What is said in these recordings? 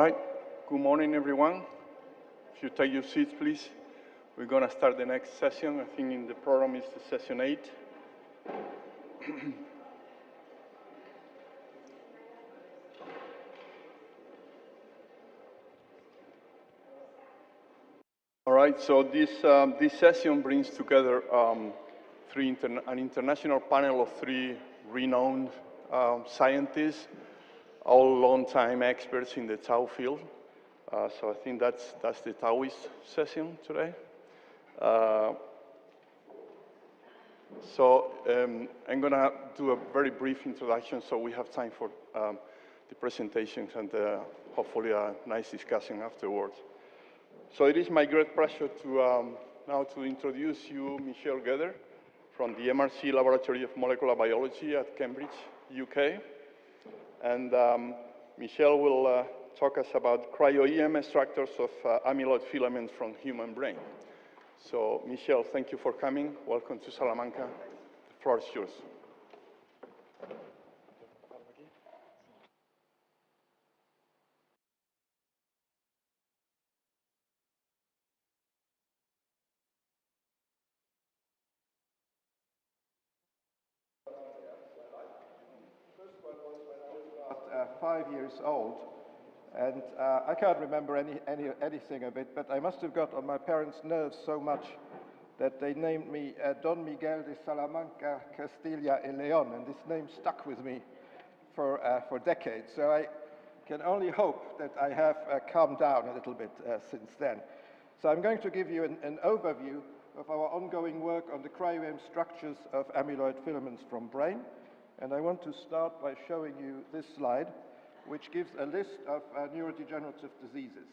right, good morning, everyone. If you take your seats, please. We're going to start the next session. I think in the program is session 8. All right, so this session brings together an international panel of 3 renowned scientists, all long-time experts in the tau field. So I think that's the Taoist session today. I'm going to do a very brief introduction so we have time for the presentations and hopefully a nice discussion afterwards. So it is my great pleasure to now to introduce you Michel Goedert from the MRC Laboratory of Molecular Biology at Cambridge, UK. And Michel will talk us about cryo-EM extractors of amyloid filaments from human brain. So, Michel, thank you for coming. Welcome to Salamanca. The floor is yours. First one was when I was about 5 years old. And I can't remember anything of it, but I must have got on my parents' nerves so much that they named me Don Miguel de Salamanca, Castilla y León, and this name stuck with me for decades. So I can only hope that I have calmed down a little bit since then. So I'm going to give you an overview of our ongoing work on the cryo-EM structures of amyloid filaments from brain. And I want to start by showing you this slide, which gives a list of neurodegenerative diseases.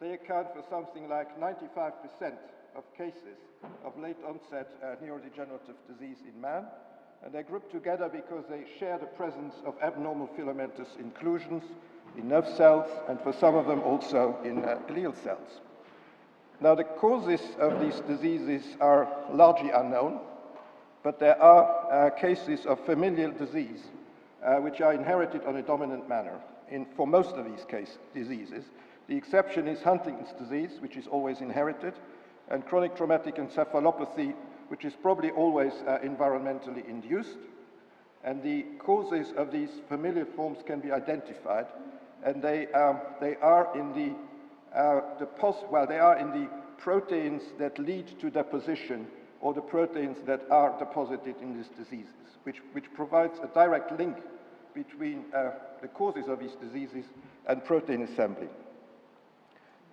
They account for something like 95% of cases of late-onset neurodegenerative disease in man, and they're grouped together because they share the presence of abnormal filamentous inclusions in nerve cells, and for some of them also in glial cells. Now, the causes of these diseases are largely unknown, but there are cases of familial disease which are inherited on a dominant manner for most of these diseases. The exception is Huntington's disease, which is always inherited, and chronic traumatic encephalopathy, which is probably always environmentally induced. And the causes of these familial forms can be identified, and they are in the proteins that lead to deposition, or the proteins that are deposited in these diseases, which provides a direct link between the causes of these diseases and protein assembly.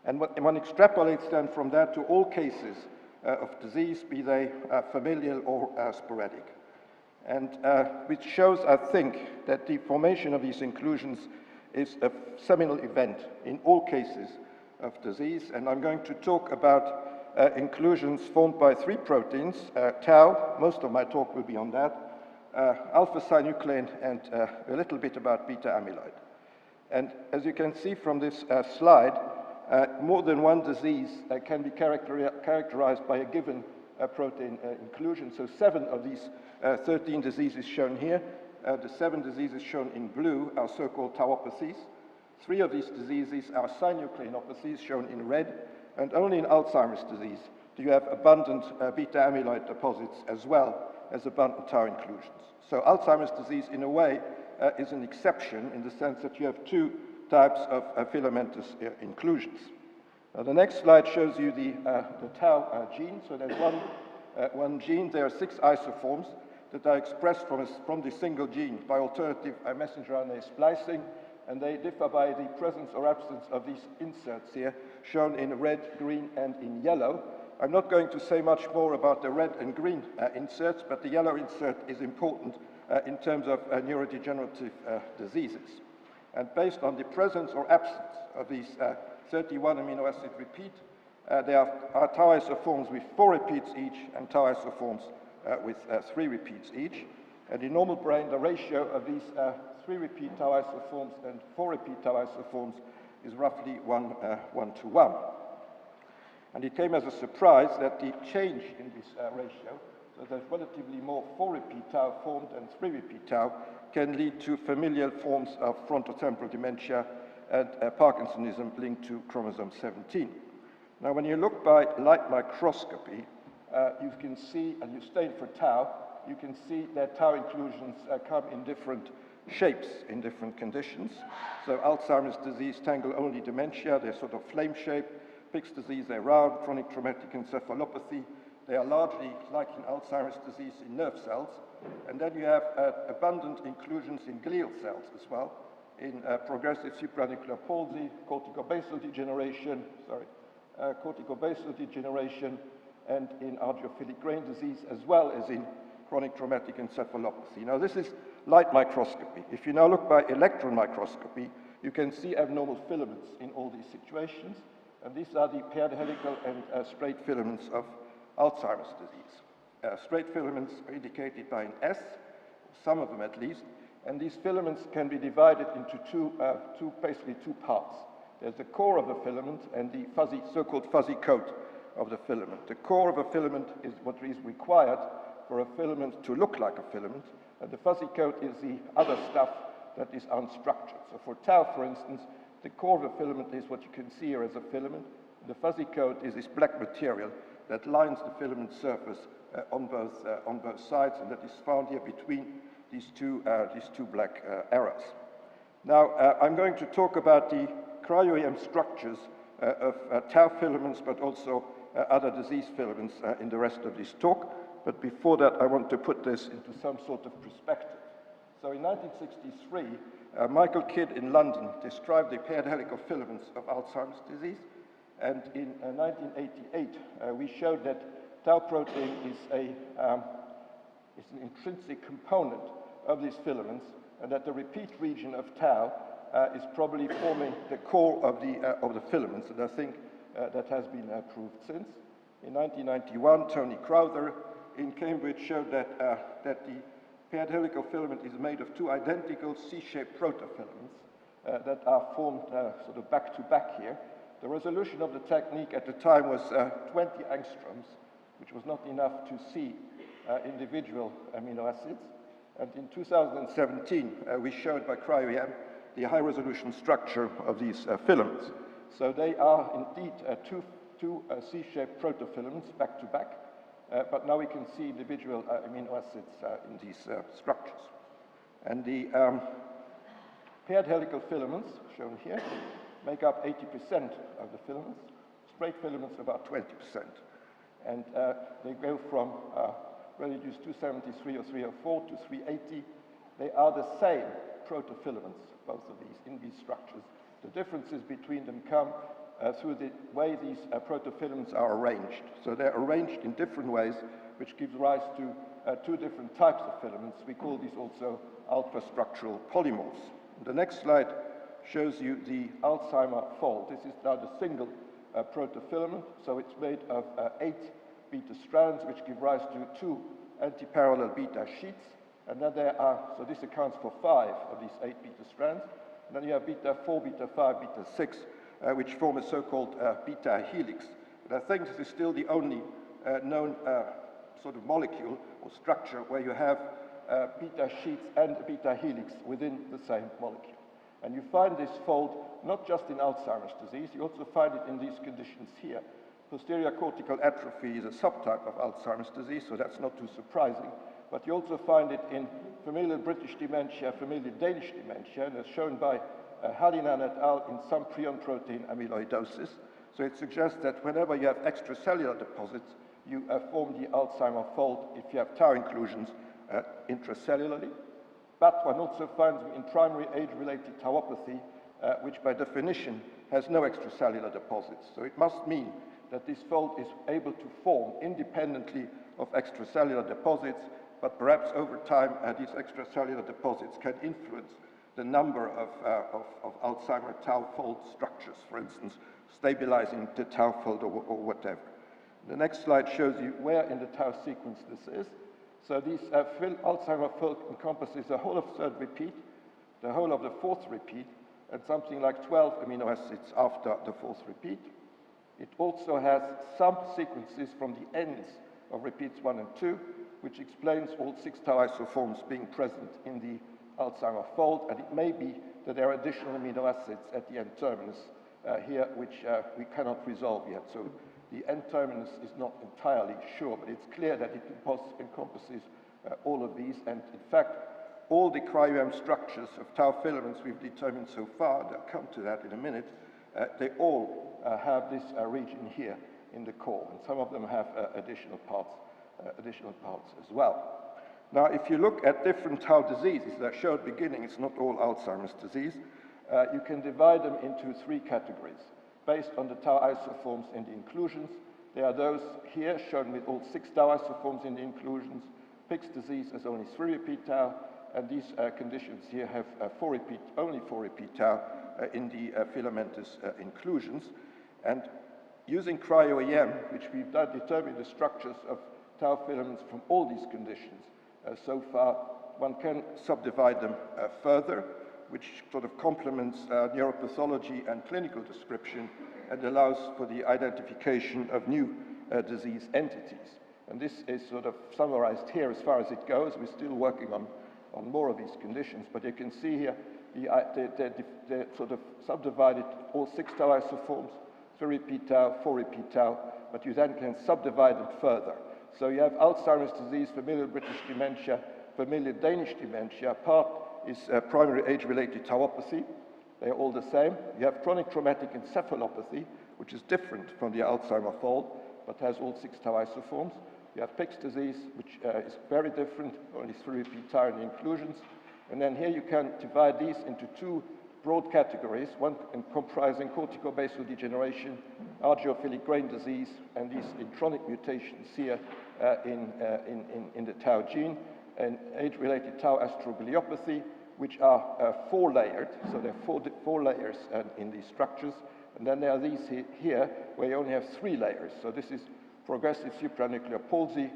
And one extrapolates then from that to all cases of disease, be they familial or sporadic. And which shows, I think, that the formation of these inclusions is a seminal event in all cases of disease. And I'm going to talk about inclusions formed by 3 proteins, tau, most of my talk will be on that, alpha-synuclein, and a little bit about beta amyloid. And as you can see from this slide, more than one disease can be characterized by a given protein inclusion. So 7 of these 13 diseases shown here, the 7 diseases shown in blue are so-called tauopathies. 3 of these diseases are synucleinopathies, shown in red, and only in Alzheimer's disease do you have abundant beta amyloid deposits as well as abundant tau inclusions. So Alzheimer's disease, in a way, is an exception in the sense that you have 2 types of filamentous inclusions. Now, the next slide shows you the tau gene. So there's one gene. There are 6 isoforms that are expressed from the single gene by alternative messenger RNA splicing, and they differ by the presence or absence of these inserts here, shown in red, green, and in yellow. I'm not going to say much more about the red and green inserts, but the yellow insert is important in terms of neurodegenerative diseases. And based on the presence or absence of these 31 amino acid repeat, there are tau isoforms with 4 repeats each and tau isoforms with 3 repeats each. And in normal brain, the ratio of these 3 repeat tau isoforms and 4 repeat tau isoforms is roughly 1 to 1. And it came as a surprise that the change in this ratio, so there's relatively more 4 repeat tau formed and 3 repeat tau, can lead to familial forms of frontotemporal dementia and Parkinsonism linked to chromosome 17. Now, when you look by light microscopy, you can see, and you stain for tau, you can see that tau inclusions come in different shapes in different conditions. So Alzheimer's disease, tangle-only dementia, they're sort of flame-shaped. Pick's disease, they're round. Chronic traumatic encephalopathy, they are largely, like in Alzheimer's disease, in nerve cells. And then you have abundant inclusions in glial cells as well, in progressive supranuclear palsy, corticobasal degeneration, and in arteriophilic grain disease, as well as in chronic traumatic encephalopathy. Now, this is light microscopy. If you now look by electron microscopy, you can see abnormal filaments in all these situations, and these are the paired helical and straight filaments of Alzheimer's disease. Straight filaments are indicated by an S, some of them at least, and these filaments can be divided into basically two parts. There's the core of the filament and the so-called fuzzy coat of the filament. The core of a filament is what is required for a filament to look like a filament, and the fuzzy coat is the other stuff that is unstructured. So for tau, for instance, the core of a filament is what you can see here as a filament. The fuzzy coat is this black material that lines the filament surface on both sides, and that is found here between these two black arrows. Now, I'm going to talk about the Cryo-EM structures of tau filaments, but also other disease filaments in the rest of this talk. But before that, I want to put this into some sort of perspective. So in 1963, Michael Kidd in London described the paired helical filaments of Alzheimer's disease. And in 1988, we showed that tau protein is an intrinsic component of these filaments, and that the repeat region of tau is probably forming the core of the filaments, and I think that has been proved since. In 1991, Tony Crowther in Cambridge showed that the paired helical filament is made of two identical C-shaped protofilaments that are formed sort of back to back here. The resolution of the technique at the time was 20 angstroms, which was not enough to see individual amino acids. And in 2017, we showed by Cryo-EM the high-resolution structure of these filaments. So they are indeed two C-shaped protofilaments back to back, but now we can see individual amino acids in these structures. And the paired helical filaments, shown here, make up 80% of the filaments. Straight filaments about 20%. And they go from residues 273 or 304 to 380. They are the same protofilaments, both of these, in these structures. The differences between them come through the way these protofilaments are arranged. So they're arranged in different ways, which gives rise to two different types of filaments. We call these also ultrastructural polymorphs. The next slide shows you the Alzheimer fold. This is now the single protofilament, so it's made of 8 beta strands, which give rise to 2 antiparallel beta sheets. And then there are, so this accounts for 5 of these 8 beta strands. And then you have beta 4, beta 5, beta 6, which form a so-called beta helix. And I think this is still the only known sort of molecule or structure where you have beta sheets and beta helix within the same molecule. And you find this fold not just in Alzheimer's disease, you also find it in these conditions here. Posterior cortical atrophy is a subtype of Alzheimer's disease, so that's not too surprising. But you also find it in familial British dementia, familial Danish dementia, and as shown by Hallinan et al. In some prion protein amyloidosis. So it suggests that whenever you have extracellular deposits, you form the Alzheimer fold if you have tau inclusions intracellularly. But one also finds them in primary age-related tauopathy, which by definition has no extracellular deposits. So it must mean that this fold is able to form independently of extracellular deposits, but perhaps over time these extracellular deposits can influence the number of Alzheimer tau fold structures, for instance, stabilizing the tau fold or whatever. The next slide shows you where in the tau sequence this is. So these Alzheimer fold encompasses the whole of third repeat, the whole of the fourth repeat, and something like 12 amino acids after the fourth repeat. It also has some sequences from the ends of repeats 1 and 2, which explains all 6 tau isoforms being present in the Alzheimer fold, and it may be that there are additional amino acids at the N-terminus here, which we cannot resolve yet. So the N-terminus is not entirely sure, but it's clear that it encompasses all of these. And in fact, all the cryo-EM structures of tau filaments we've determined so far, and I'll come to that in a minute, they all have this region here in the core, and some of them have additional parts as well. Now, if you look at different tau diseases, as I showed beginning, it's not all Alzheimer's disease, you can divide them into three categories based on the tau isoforms in the inclusions. There are those here shown with all 6 tau isoforms in the inclusions. Pick's disease has only 3 repeat tau, and these conditions here have only 4 repeat tau in the filamentous inclusions. And using Cryo-EM, which we've done, determined the structures of tau filaments from all these conditions so far, one can subdivide them further, which sort of complements neuropathology and clinical description and allows for the identification of new disease entities. And this is sort of summarized here as far as it goes. We're still working on more of these conditions, but you can see here they're sort of subdivided all 6 tau isoforms, 3 repeat tau, 4 repeat tau, but you then can subdivide them further. So you have Alzheimer's disease, familial British dementia, familial Danish dementia. Part is primary age-related tauopathy. They're all the same. You have chronic traumatic encephalopathy, which is different from the Alzheimer fold, but has all 6 tau isoforms. You have Pick's disease, which is very different, only 3 repeat tau in the inclusions. And then here you can divide these into 2 broad categories, one comprising corticobasal degeneration, argiophilic grain disease, and these intronic mutations here in the tau gene, and age-related tau astrogliopathy, which are 4-layered, so there are 4 layers in these structures. And then there are these here, where you only have 3 layers. So this is progressive supranuclear palsy,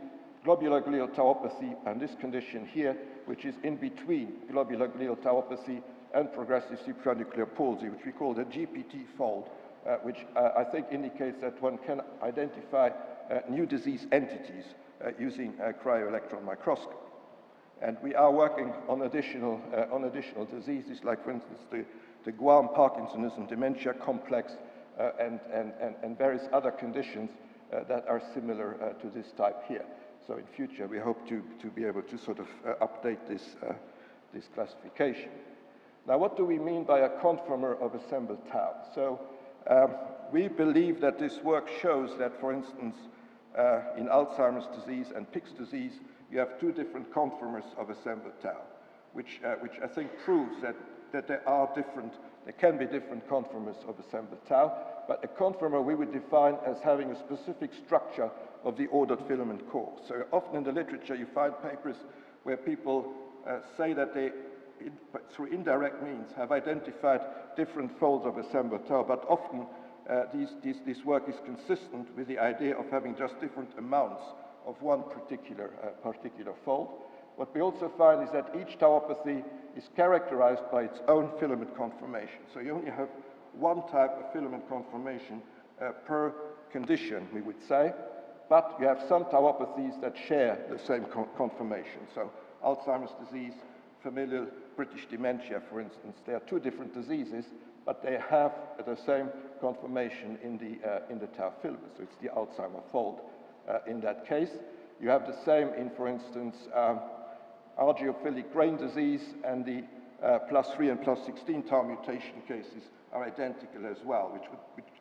globular glial tauopathy, and this condition here, which is in between globular glial tauopathy and progressive supranuclear palsy, which we call the GPT fold, which I think indicates that one can identify new disease entities using a cryo-electron microscope. And we are working on additional diseases, like, for instance, the Guam Parkinsonism dementia complex and various other conditions that are similar to this type here. So in future, we hope to be able to sort of update this classification. Now, what do we mean by a conformer of assembled tau? So we believe that this work shows that, for instance, in Alzheimer's disease and Pick's disease, you have 2 different conformers of assembled tau, which I think proves that there can be different conformers of assembled tau, but a conformer we would define as having a specific structure of the ordered filament core. So often in the literature you find papers where people say that they, through indirect means, have identified different folds of assembled tau, but often this work is consistent with the idea of having just different amounts of one particular fold. What we also find is that each tauopathy is characterized by its own filament conformation. So you only have one type of filament conformation per condition, we would say, but you have some tauopathies that share the same conformation. So Alzheimer's disease, familial British dementia, for instance, they are 2 different diseases, but they have the same conformation in the tau filament. So it's the Alzheimer fold in that case. You have the same in, for instance, argiophilic grain disease, and the +3 and +16 tau mutation cases are identical as well,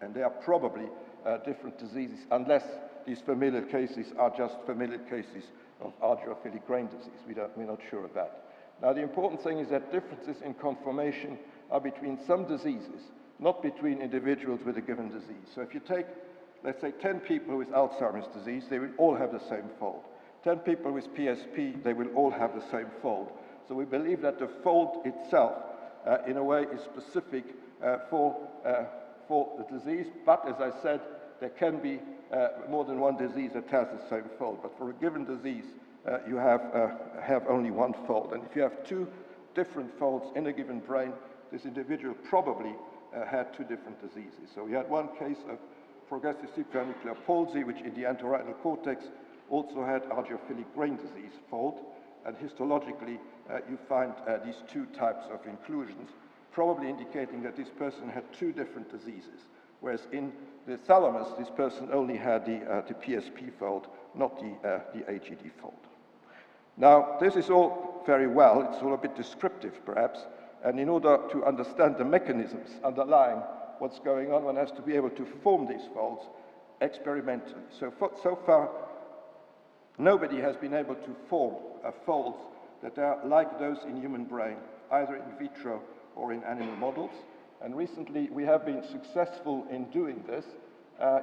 and they are probably different diseases, unless these familial cases are just familial cases of argiophilic grain disease. We're not sure of that. Now, the important thing is that differences in conformation are between some diseases, not between individuals with a given disease. So if you take, let's say, 10 people with Alzheimer's disease, they will all have the same fold. 10 people with PSP, they will all have the same fold. So we believe that the fold itself, in a way, is specific for the disease, but as I said, there can be more than one disease that has the same fold. But for a given disease, you have only one fold. And if you have 2 different folds in a given brain, this individual probably had 2 different diseases. So we had one case of progressive supranuclear palsy, which in the entorhinal cortex also had argiophilic grain disease fold. And histologically, you find these 2 types of inclusions. probably indicating that this person had two different diseases, whereas in the thalamus, this person only had the PSP fold, not the AGD fold. Now, this is all very well. It's all a bit descriptive, perhaps, and in order to understand the mechanisms underlying what's going on, one has to be able to form these folds experimentally. So far, nobody has been able to form folds that are like those in human brain, either in vitro or in animal models. And recently, we have been successful in doing this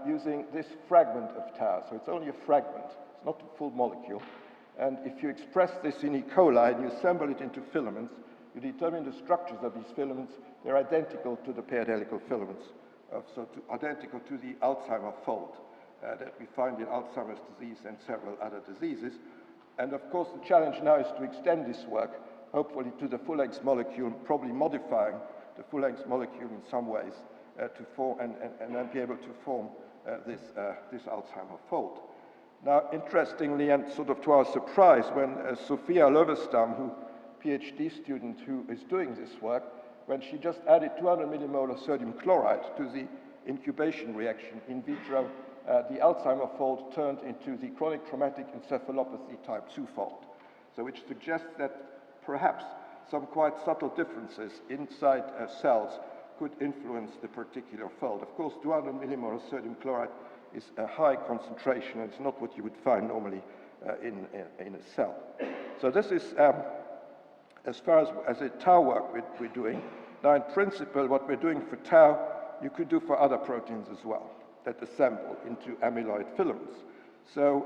using this fragment of tau. So it's only a fragment. It's not a full molecule. And if you express this in E. coli and you assemble it into filaments, you determine the structures of these filaments. They're identical to the paired helical filaments, identical to the Alzheimer fold that we find in Alzheimer's disease and several other diseases. And of course, the challenge now is to extend this work, hopefully to the full-length molecule, probably modifying the full-length molecule in some ways to form and then be able to form this Alzheimer fold. Now, interestingly, and sort of to our surprise, when Sophia Löwestam, PhD student who is doing this work, when she just added 200 millimolar sodium chloride to the incubation reaction in vitro, the Alzheimer fold turned into the chronic traumatic encephalopathy type 2 fold. So which suggests that perhaps some quite subtle differences inside cells could influence the particular fold. Of course, 200 millimolar sodium chloride is a high concentration, and it's not what you would find normally in a cell. So this is as far as the tau work we're doing. Now, in principle, what we're doing for tau, you could do for other proteins as well that assemble into amyloid filaments. So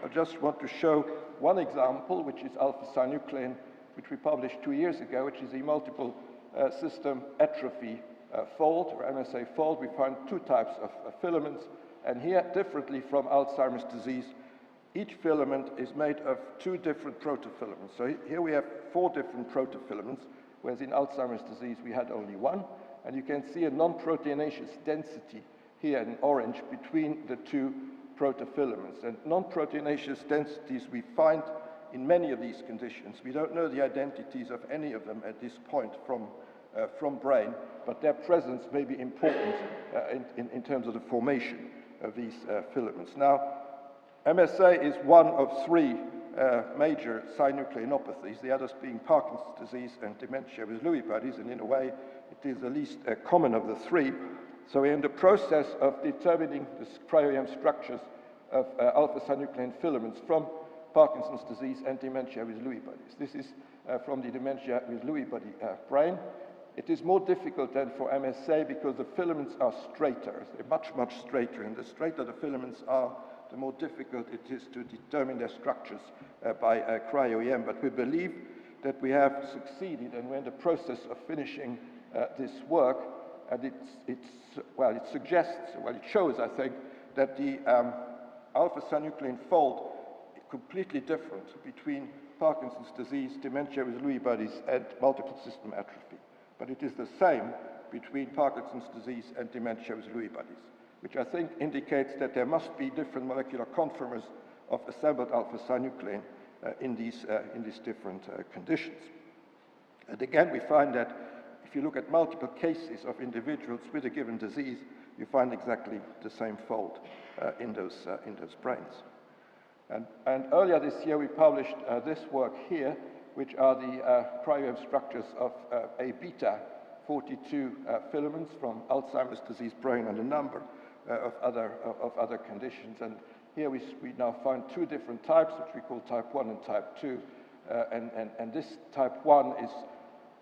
I just want to show one example, which is alpha-synuclein, which we published 2 years ago, which is a multiple system atrophy fold, or MSA fold. We find two types of filaments, and here, differently from Alzheimer's disease, each filament is made of two different protofilaments. So here we have 4 different protofilaments, whereas in Alzheimer's disease we had only one. And you can see a non-proteinaceous density here in orange between the two protofilaments. And non-proteinaceous densities we find in many of these conditions. We don't know the identities of any of them at this point from brain, but their presence may be important in terms of the formation of these filaments. Now, MSA is one of 3 major synucleinopathies, the others being Parkinson's disease and dementia with Lewy bodies, and in a way, it is the least common of the 3. So we're in the process of determining the Cryo-EM structures of alpha-synuclein filaments from Parkinson's disease and dementia with Lewy bodies. This is from the dementia with Lewy body brain. It is more difficult than for MSA because the filaments are straighter. They're much, much straighter, and the straighter the filaments are, the more difficult it is to determine their structures by Cryo-EM. But we believe that we have succeeded, and we're in the process of finishing this work. And it shows, I think, that the alpha-synuclein fold is completely different between Parkinson's disease, dementia with Lewy bodies, and multiple system atrophy. But it is the same between Parkinson's disease and dementia with Lewy bodies, which I think indicates that there must be different molecular conformers of assembled alpha-synuclein in these different conditions. And again, we find that if you look at multiple cases of individuals with a given disease, you find exactly the same fold in those brains. And earlier this year, we published this work here, which are the cryo-EM structures of A-beta 42 filaments from Alzheimer's disease brain and a number of other conditions. And here we now find 2 different types, which we call type 1 and type 2. And this type 1 is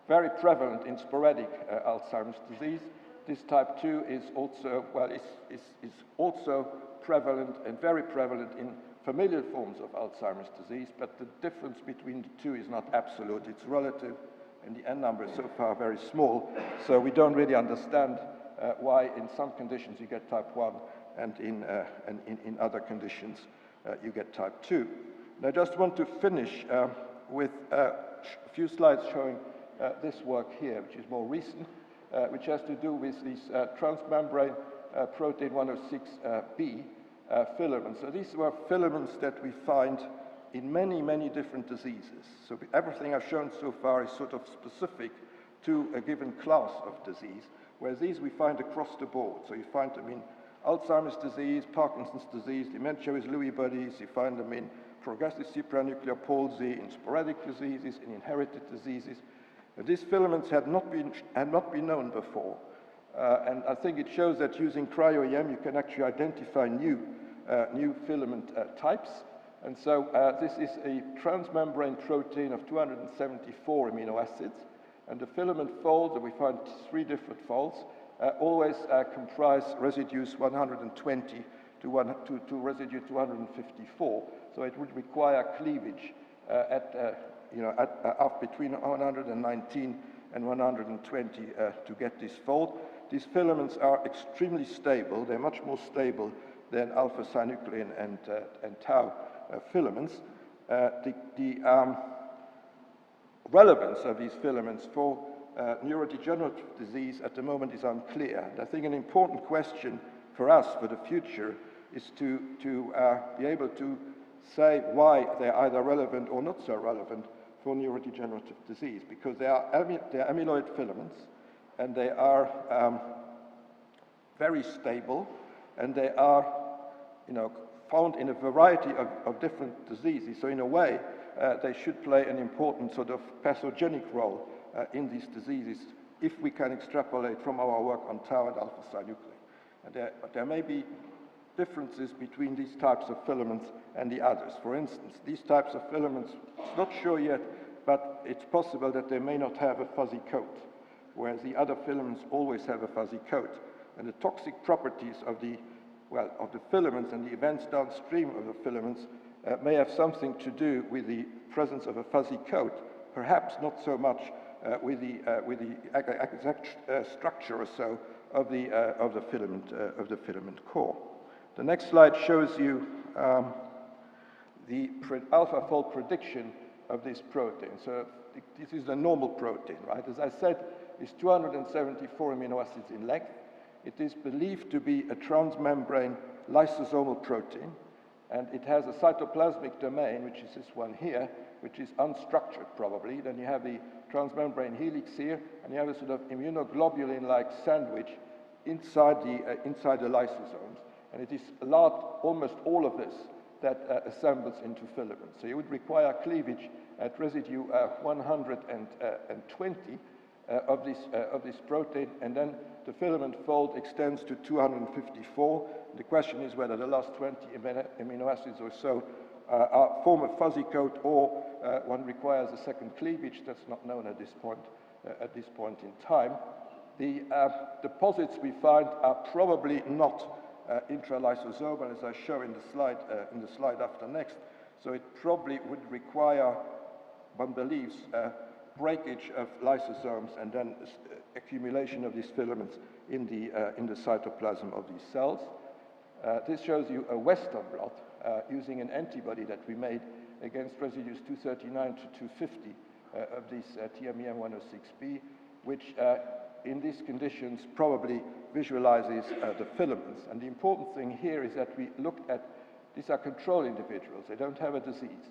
very prevalent in sporadic Alzheimer's disease. This type 2 is also, is also prevalent and very prevalent in familial forms of Alzheimer's disease, but the difference between the 2 is not absolute. It's relative, and the N number is so far very small, so we don't really understand why in some conditions you get type 1 and in other conditions you get type 2. And I just want to finish with a few slides showing this work here, which is more recent, which has to do with these transmembrane protein 106B filaments. So these were filaments that we find in many, many different diseases. So everything I've shown so far is sort of specific to a given class of disease, whereas these we find across the board. So you find them in Alzheimer's disease, Parkinson's disease, dementia with Lewy bodies, you find them in progressive supranuclear palsy, in sporadic diseases, in inherited diseases. These filaments had not been known before. And I think it shows that using Cryo-EM, you can actually identify new filament types. And so this is a transmembrane protein of 274 amino acids. And the filament folds, and we find 3 different folds, always comprise residues 120 to residue 254. So it would require cleavage between 119 and 120 to get this fold. These filaments are extremely stable. They're much more stable than alpha-synuclein and tau filaments. The relevance of these filaments for neurodegenerative disease at the moment is unclear. And I think an important question for us for the future is to be able to say why they're either relevant or not so relevant for neurodegenerative disease, because they are amyloid filaments, and they are very stable, and they are, found in a variety of different diseases. So in a way, they should play an important sort of pathogenic role in these diseases if we can extrapolate from our work on tau and alpha-synuclein. But there may be differences between these types of filaments and the others. For instance, these types of filaments, it's not sure yet, but it's possible that they may not have a fuzzy coat, whereas the other filaments always have a fuzzy coat. And the toxic properties of the filaments and the events downstream of the filaments may have something to do with the presence of a fuzzy coat, perhaps not so much with the exact structure or so of the filament core. The next slide shows you the AlphaFold prediction of this protein. So this is a normal protein, right? As I said, it's 274 amino acids in length. It is believed to be a transmembrane lysosomal protein, and it has a cytoplasmic domain, which is this one here, which is unstructured probably. Then you have the transmembrane helix here, and you have a sort of immunoglobulin-like sandwich inside the lysosomes. And it is almost all of this that assembles into filaments. So you would require cleavage at residue 120 of this protein, and then the filament fold extends to 254. The question is whether the last 20 amino acids or so form a fuzzy coat, or one requires a second cleavage. That's not known at this point in time. The deposits we find are probably not intralysosomal, as I show in the slide after next. So it probably would require, one believes, breakage of lysosomes and then accumulation of these filaments in the cytoplasm of these cells. This shows you a Western blot using an antibody that we made against residues 239 to 250 of this TMEM106B, which in these conditions probably visualizes the filaments. And the important thing here is that we looked at, these are control individuals. They don't have a disease,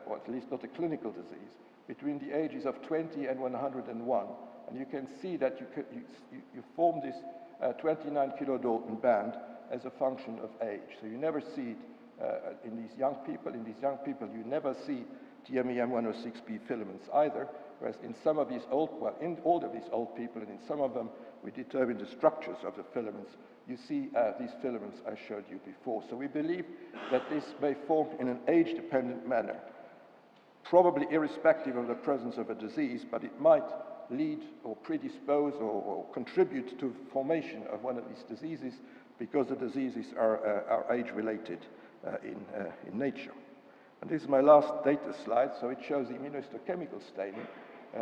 or at least not a clinical disease, between the ages of 20 and 101. And you can see that you form this 29 kilodalton band as a function of age. So you never see it in these young people. In these young people, you never see TMEM106B filaments either, whereas in some of these in all of these old people, and in some of them, we determine the structures of the filaments. You see these filaments I showed you before. So we believe that this may form in an age-dependent manner, probably irrespective of the presence of a disease, but it might lead or predispose or contribute to formation of one of these diseases, because the diseases are age-related in nature. And this is my last data slide. So it shows the immunohistochemical staining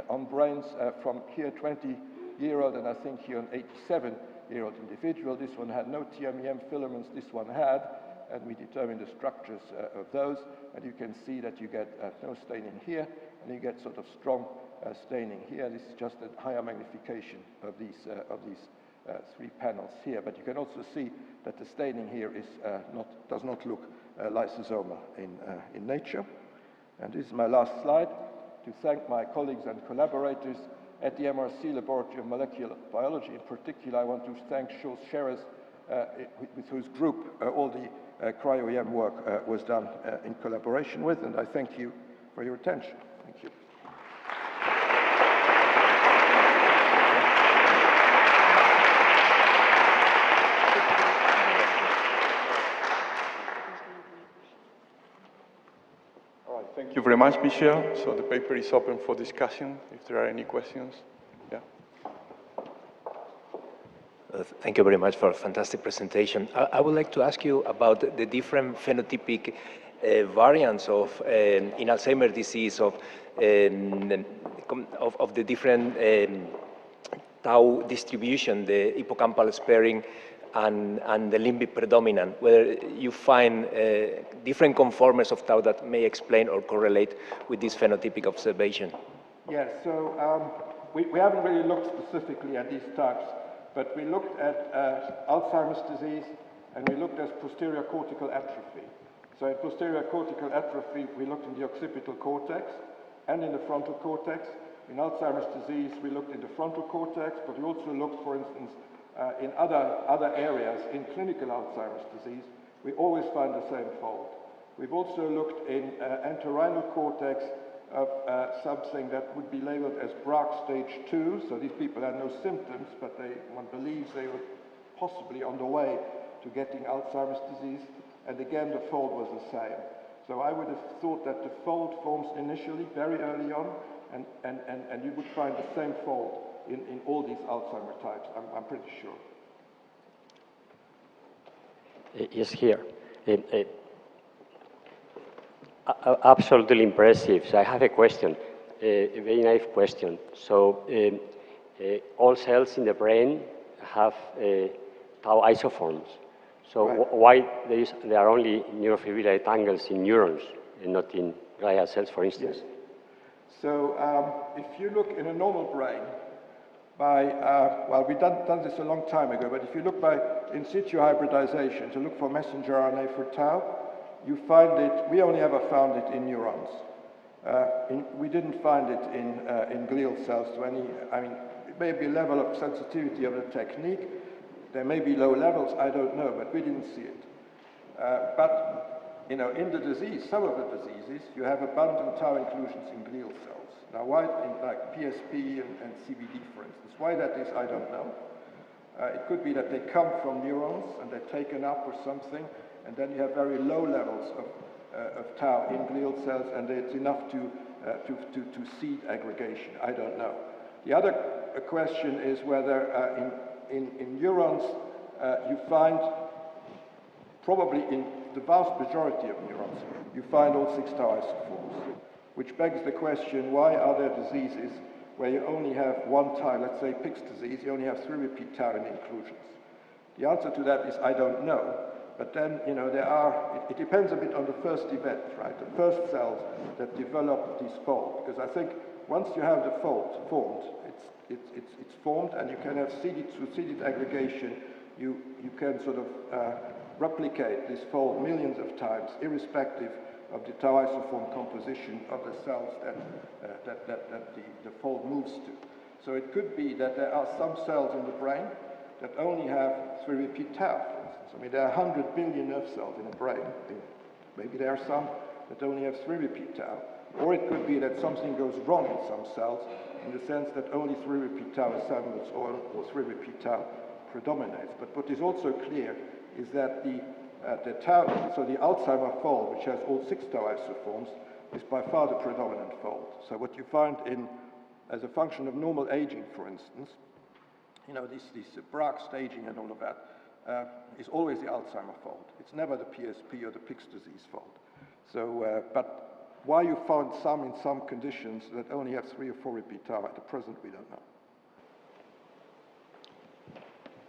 on brains from here 20-year-old, and I think here an 87-year-old individual. This one had no TMEM filaments, this one had, and we determined the structures of those, and you can see that you get no staining here, and you get sort of strong staining here. This is just a higher magnification of these 3 panels here, but you can also see that the staining here does not look lysosomal in nature. And this is my last slide, to thank my colleagues and collaborators at the MRC Laboratory of Molecular Biology. In particular, I want to thank Jules Scheres, with whose group all the Cryo-EM work was done in collaboration with, and I thank you for your attention. Thank you. Thank you very much, Michel. So the paper is open for discussion, if there are any questions. Yeah. Thank you very much for a fantastic presentation. I would like to ask you about the different phenotypic variants of in Alzheimer's disease of the different tau distribution, the hippocampal sparing and the limbic predominant, whether you find different conformers of tau that may explain or correlate with this phenotypic observation. Yes, so we haven't really looked specifically at these types, but we looked at Alzheimer's disease and we looked at posterior cortical atrophy. So in posterior cortical atrophy, we looked in the occipital cortex and in the frontal cortex. In Alzheimer's disease, we looked in the frontal cortex, but we also looked, for instance, in other areas. In clinical Alzheimer's disease, we always find the same fold. We've also looked in entorhinal cortex of something that would be labeled as Braak stage 2. So these people had no symptoms, but one believes they were possibly on the way to getting Alzheimer's disease. And again, the fold was the same. So I would have thought that the fold forms initially, very early on, and you would find the same fold in all these Alzheimer types, I'm pretty sure. Yes, here. Absolutely impressive. So I have a question, a very naive question. So all cells in the brain have tau isoforms. So right. Why there are only neurofibrillary tangles in neurons and not in glial cells, for instance? Yes. So if you look in a normal brain, well, we've done this a long time ago, but if you look by in situ hybridization to look for messenger RNA for tau, you find it, we only ever found it in neurons. We didn't find it in glial cells to any, I mean, it may be a level of sensitivity of the technique, there may be low levels, I don't know, but we didn't see it. But, you know, in the disease, some of the diseases, you have abundant tau inclusions in glial cells. Now, why, in like PSP and CBD, for instance, why that is, I don't know. It could be that they come from neurons and they're taken up or something, and then you have very low levels of tau in glial cells, and it's enough to seed aggregation. I don't know. The other question is whether in neurons you find, probably in the vast majority of neurons, you find all 6 tau isoforms, which begs the question, why are there diseases where you only have one tau, let's say Pick's disease, you only have 3 repeat tau in the inclusions? The answer to that is I don't know. But then, you know, it depends a bit on the first event, right? The first cells that develop this fold. Because I think once you have the fold formed, it's formed, and you can have through seeded aggregation, you can sort of replicate this fold millions of times, irrespective of the tau isoform composition of the cells that the fold moves to. So it could be that there are some cells in the brain that only have 3 repeat tau. I mean, there are 100 billion nerve cells in the brain. Maybe there are some that only have 3 repeat tau. Or it could be that something goes wrong in some cells in the sense that only 3 repeat tau assembles or 3 repeat tau predominates. But what is also clear is that the tau, so the Alzheimer fold, which has all 6 tau isoforms, is by far the predominant fold. So what you find as a function of normal aging, for instance, you know, this Braak staging and all of that, is always the Alzheimer fold. It's never the PSP or the Pick's disease fold. So, but why you found some in some conditions that only have 3 or 4 repeat tau at the present, we don't know.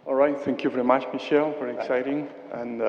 All right, thank you very much, Michel. Very exciting. And